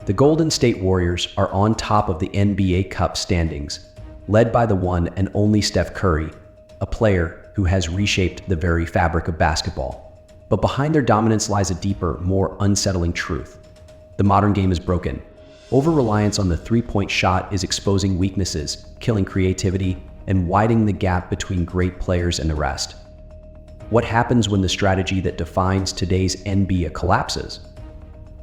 The Golden State Warriors are on top of the NBA Cup standings, led by the one and only Steph Curry, a player who has reshaped the very fabric of basketball. But behind their dominance lies a deeper, more unsettling truth. The modern game is broken. Over-reliance on the three-point shot is exposing weaknesses, killing creativity, and widening the gap between great players and the rest. What happens when the strategy that defines today's NBA collapses?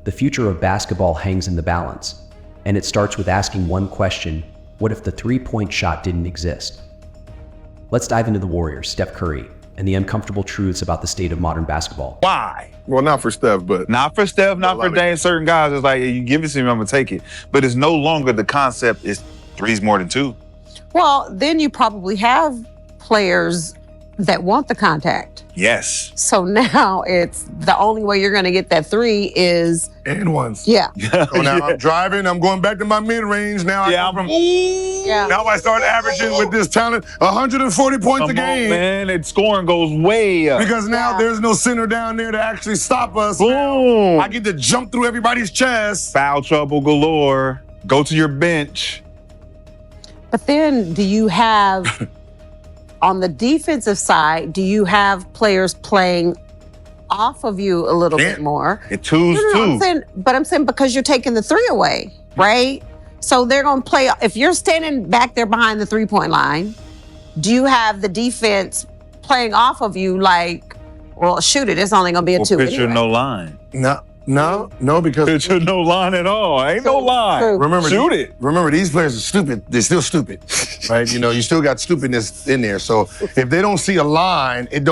The future of basketball hangs in the balance, and it starts with asking one question: what if the three-point shot didn't exist? Let's dive into the Warriors, Steph Curry, and the uncomfortable truths about the state of modern basketball. Why? Well, not for Steph, but Not for Steph, not for Dame. Certain guys, it's like, you give it to me, I'm gonna take it. But it's no longer the concept is three's more than two. Well, then you probably have players that want the contact. Yes. So now it's the only way you're going to get that three is, and ones. yeah. So now I'm driving, I'm going back to my mid-range. Now Yeah, now I start averaging with this talent 140 points Come a game. on, man. And scoring goes way up. Because now Yeah. there's no center down there to actually stop us. Boom. I get to jump through everybody's chest. Foul trouble galore. Go to your bench. But then do you have, on the defensive side, do you have players playing off of you a little bit more? It two's two. I'm saying because you're taking the three away, right? So they're going to play, if you're standing back there behind the three-point line, do you have the defense playing off of you like, well, shoot it, it's only going to be a two Picture anyway. no line. No, because Picture no line at all. Ain't no line. True. remember, Shoot it. Remember, these players are stupid. They're still stupid, right? You know, you still got stupidness in there. So if they don't see a line, it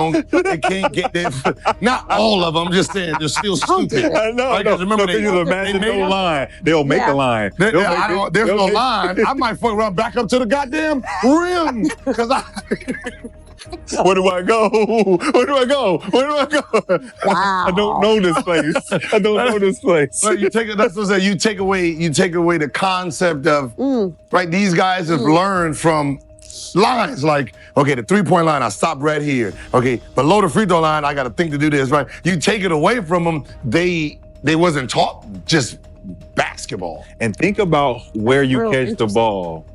can't get there. Not all of them. I'm just saying they're still stupid. I know. Right, 'cause remember, Can you imagine made no them. line? They'll make Yeah. a line. There's no line. I might fuck around back up to the goddamn rim. Because Where do I go? Where do I go? Where do I go? Wow. I don't know this place. I don't know this place. But that's what I'm saying. You take away the concept of right. These guys have learned from lines like, okay, the three-point line, I stop right here. Okay, below the free throw line, I got to think to do this. Right? You take it away from them. They wasn't taught just basketball. And think about where you Real catch the interesting. ball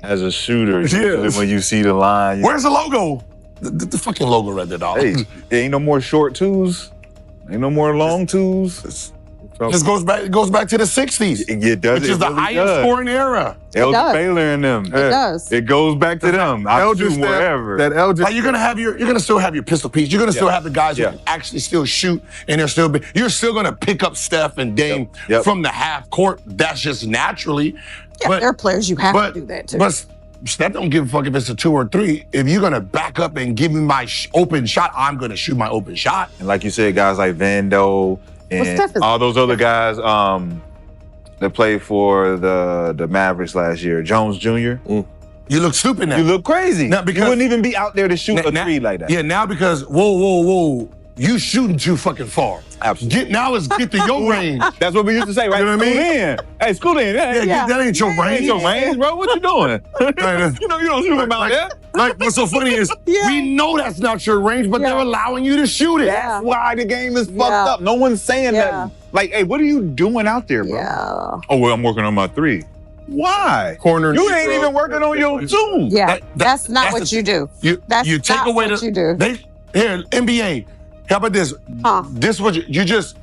as a shooter. Yes. When you see the line. Where's the logo? The fucking logo right there, dog. Hey, there ain't no more short twos. Ain't no more long twos. This goes back to the 60s. It does. Which is the highest scoring era. Elgin does. Baylor and them. It does. It goes back to them. I shoot wherever. Like you're gonna still have your pistol piece. You're gonna still have the guys who can actually still shoot, and you're still gonna pick up Steph and Dame from the half court. That's just naturally. Yeah, there are players you have to do that too. But Steph don't give a fuck if it's a 2 or 3. If you're gonna back up and give me my open shot, I'm gonna shoot my open shot. And like you said, guys like Vando and all those other guys that played for the Mavericks last year, Jones Jr. You look stupid now. You look crazy. Now, because you wouldn't even be out there to shoot a three like that. Yeah, now because whoa, you shooting too fucking far. Absolutely. Now let's get to your range. That's what we used to say, right? You know what I mean? School in. Hey, school in. Yeah, that ain't your That range. ain't your range, bro. What you doing? You don't shoot him out there. Like, what's so funny is we know that's not your range, but they're allowing you to shoot it. That's why the game is fucked up. No one's saying nothing. Like, hey, what are you doing out there, bro? Yeah. Oh, well, I'm working on my three. Why? Corner. You ain't even working on your two. Yeah, that's not what you do. That's you take not away what you do. Here, NBA. How about this? This what you just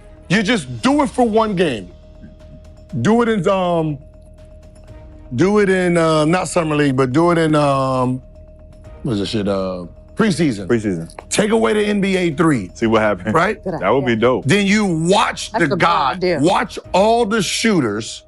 do it for one game. Do it in not summer league, but do it in what's this shit? Preseason. Preseason. Take away the NBA 3. See what happens. Right? That would be dope. Then you watch That's the a good guy, idea. watch all the shooters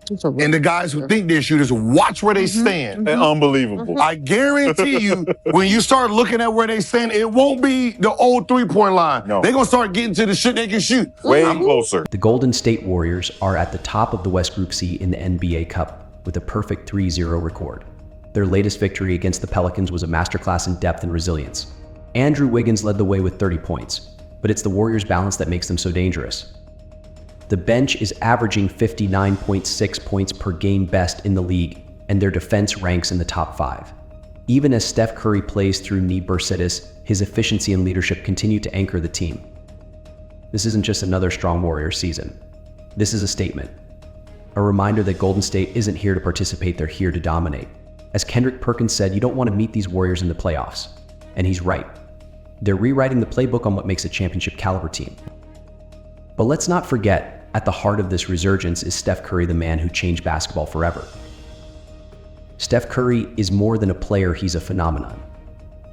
and the guys who think they're shooters, watch where they stand. Unbelievable. I guarantee you, when you start looking at where they stand, it won't be the old three-point line. No. They're gonna start getting to the shit they can shoot. Way closer. The Golden State Warriors are at the top of the West Group C in the NBA Cup with a perfect 3-0 record. Their latest victory against the Pelicans was a masterclass in depth and resilience. Andrew Wiggins led the way with 30 points, but it's the Warriors' balance that makes them so dangerous. The bench is averaging 59.6 points per game, best in the league, and their defense ranks in the top 5. Even as Steph Curry plays through knee bursitis, his efficiency and leadership continue to anchor the team. This isn't just another strong Warriors season. This is a statement. A reminder that Golden State isn't here to participate, they're here to dominate. As Kendrick Perkins said, you don't want to meet these Warriors in the playoffs. And he's right. They're rewriting the playbook on what makes a championship caliber team. But let's not forget, at the heart of this resurgence is Steph Curry, the man who changed basketball forever. Steph Curry is more than a player, he's a phenomenon.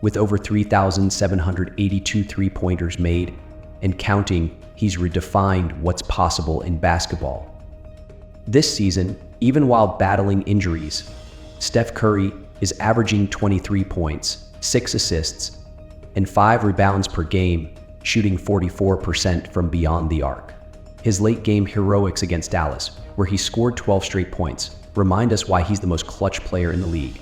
With over 3,782 three-pointers made and counting, he's redefined what's possible in basketball. This season, even while battling injuries, Steph Curry is averaging 23 points, 6 assists, and 5 rebounds per game, shooting 44% from beyond the arc. His late-game heroics against Dallas, where he scored 12 straight points, remind us why he's the most clutch player in the league.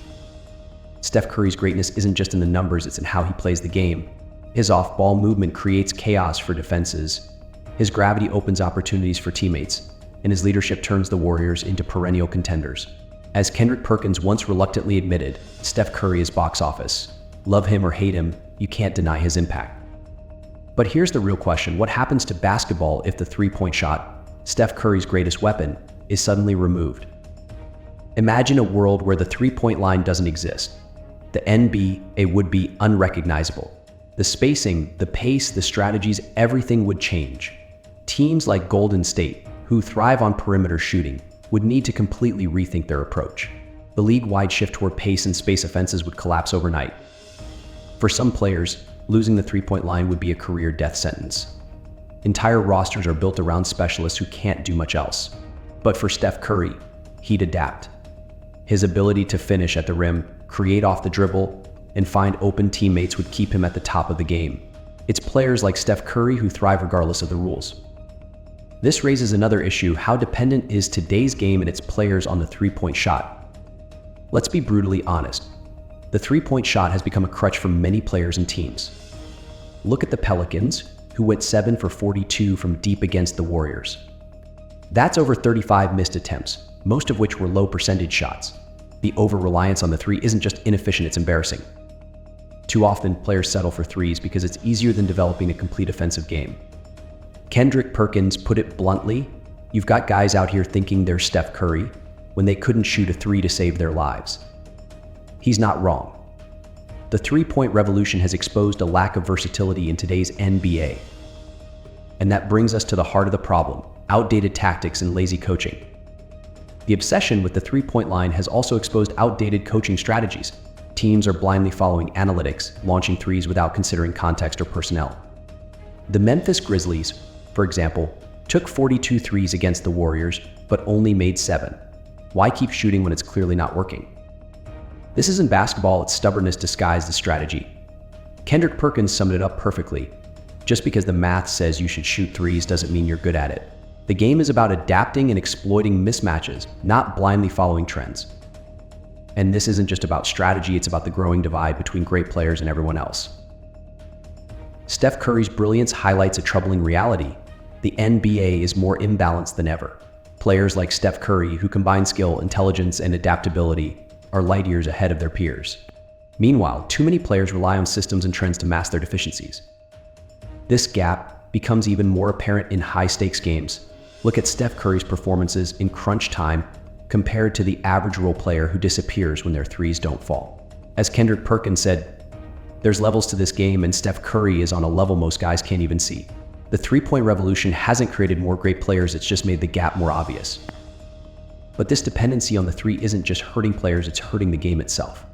Steph Curry's greatness isn't just in the numbers, it's in how he plays the game. His off-ball movement creates chaos for defenses. His gravity opens opportunities for teammates, and his leadership turns the Warriors into perennial contenders. As Kendrick Perkins once reluctantly admitted, Steph Curry is box office. Love him or hate him, you can't deny his impact. But here's the real question: what happens to basketball if the three-point shot, Steph Curry's greatest weapon, is suddenly removed? Imagine a world where the three-point line doesn't exist. The NBA would be unrecognizable. The spacing, the pace, the strategies, everything would change. Teams like Golden State, who thrive on perimeter shooting, would need to completely rethink their approach. The league-wide shift toward pace and space offenses would collapse overnight. For some players, losing the three-point line would be a career death sentence. Entire rosters are built around specialists who can't do much else. But for Steph Curry, he'd adapt. His ability to finish at the rim, create off the dribble, and find open teammates would keep him at the top of the game. It's players like Steph Curry who thrive regardless of the rules. This raises another issue: how dependent is today's game and its players on the three-point shot? Let's be brutally honest. The three-point shot has become a crutch for many players and teams. Look at the Pelicans, who went 7 for 42 from deep against the Warriors. That's over 35 missed attempts, most of which were low percentage shots. The over-reliance on the three isn't just inefficient, it's embarrassing. Too often, players settle for threes because it's easier than developing a complete offensive game. Kendrick Perkins put it bluntly: you've got guys out here thinking they're Steph Curry when they couldn't shoot a three to save their lives. He's not wrong. The three-point revolution has exposed a lack of versatility in today's NBA. And that brings us to the heart of the problem: outdated tactics and lazy coaching. The obsession with the three-point line has also exposed outdated coaching strategies. Teams are blindly following analytics, launching threes without considering context or personnel. The Memphis Grizzlies, for example, took 42 threes against the Warriors, but only made 7. Why keep shooting when it's clearly not working? This isn't basketball, it's stubbornness disguised as strategy. Kendrick Perkins summed it up perfectly. Just because the math says you should shoot threes doesn't mean you're good at it. The game is about adapting and exploiting mismatches, not blindly following trends. And this isn't just about strategy, it's about the growing divide between great players and everyone else. Steph Curry's brilliance highlights a troubling reality. The NBA is more imbalanced than ever. Players like Steph Curry, who combine skill, intelligence, and adaptability, are light years ahead of their peers. Meanwhile, too many players rely on systems and trends to mask their deficiencies. This gap becomes even more apparent in high-stakes games. Look at Steph Curry's performances in crunch time compared to the average role player who disappears when their threes don't fall. As Kendrick Perkins said, there's levels to this game, and Steph Curry is on a level most guys can't even see. The three-point revolution hasn't created more great players, it's just made the gap more obvious. But this dependency on the three isn't just hurting players, it's hurting the game itself.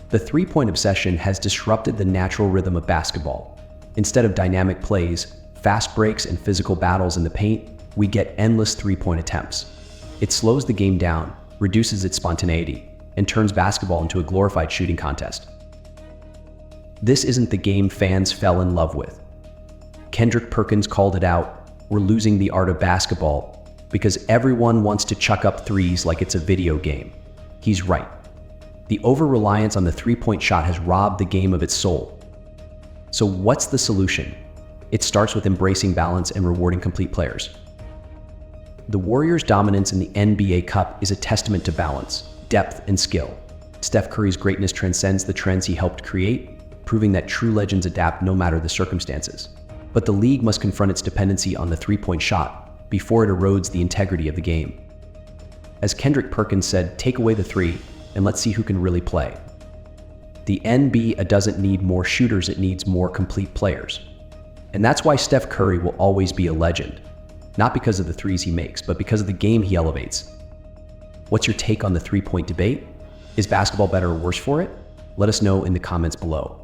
The three-point obsession has disrupted the natural rhythm of basketball. Instead of dynamic plays, fast breaks, and physical battles in the paint, we get endless three-point attempts. It slows the game down, reduces its spontaneity, and turns basketball into a glorified shooting contest. This isn't the game fans fell in love with. Kendrick Perkins called it out: we're losing the art of basketball because everyone wants to chuck up threes like it's a video game. He's right. The over-reliance on the three-point shot has robbed the game of its soul. So what's the solution? It starts with embracing balance and rewarding complete players. The Warriors' dominance in the NBA Cup is a testament to balance, depth, and skill. Steph Curry's greatness transcends the trends he helped create, proving that true legends adapt no matter the circumstances. But the league must confront its dependency on the three-point shot, before it erodes the integrity of the game. As Kendrick Perkins said, take away the three and let's see who can really play. The NBA doesn't need more shooters, it needs more complete players. And that's why Steph Curry will always be a legend. Not because of the threes he makes, but because of the game he elevates. What's your take on the three-point debate? Is basketball better or worse for it? Let us know in the comments below.